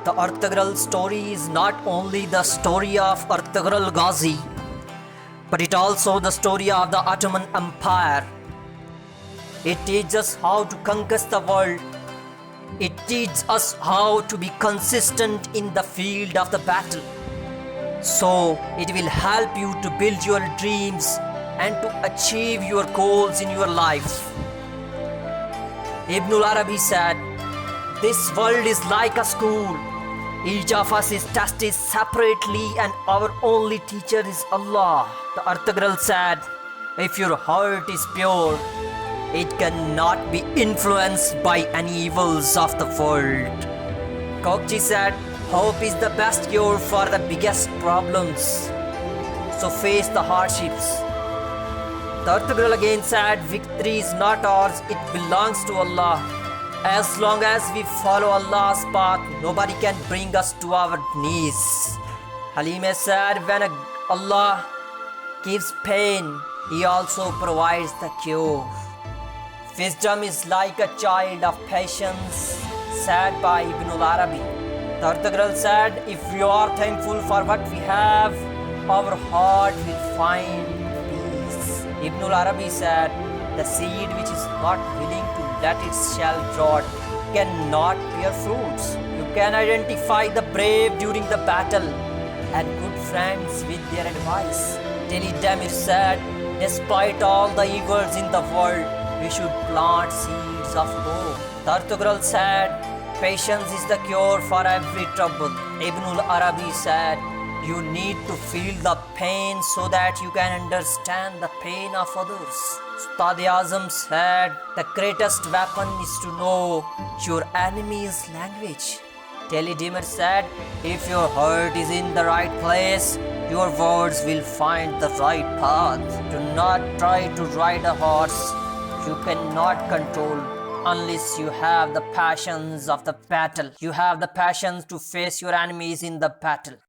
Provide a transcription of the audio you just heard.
The Ertugrul story is not only the story of Ertugrul Ghazi, but it also the story of the Ottoman Empire. It teaches us how to conquer the world. It teaches us how to be consistent in the field of the battle. So it will help you to build your dreams and to achieve your goals in your life. Ibn al-Arabi said, "This world is like a school. Each of us is tested separately and our only teacher is Allah." The Ertugrul said, "If your heart is pure, it cannot be influenced by any evils of the world." Kokchi said, "Hope is the best cure for the biggest problems. So face the hardships." The Ertugrul again said, "Victory is not ours, it belongs to Allah. As long as we follow Allah's path, nobody can bring us to our knees." Halime said, "When Allah gives pain, He also provides the cure." Wisdom is like a child of patience, said by Ibn al-Arabi. The Ertugrul said, "If we are thankful for what we have, our heart will find peace." Ibn al-Arabi said, "The seed which is not willing to let its shell rot cannot bear fruits." You can identify the brave during the battle and good friends with their advice. Teli Demir said, "Despite all the evils in the world, we should plant seeds of hope." The Ertugrul said, "Patience is the cure for every trouble." Ibn al-Arabi said, "You need to feel the pain so that you can understand the pain of others." Ustad Azam said, "The greatest weapon is to know your enemy's language." Teli Demir said, "If your heart is in the right place, your words will find the right path." Do not try to ride a horse you cannot control unless you have the passions of the battle. You have the passions to face your enemies in the battle.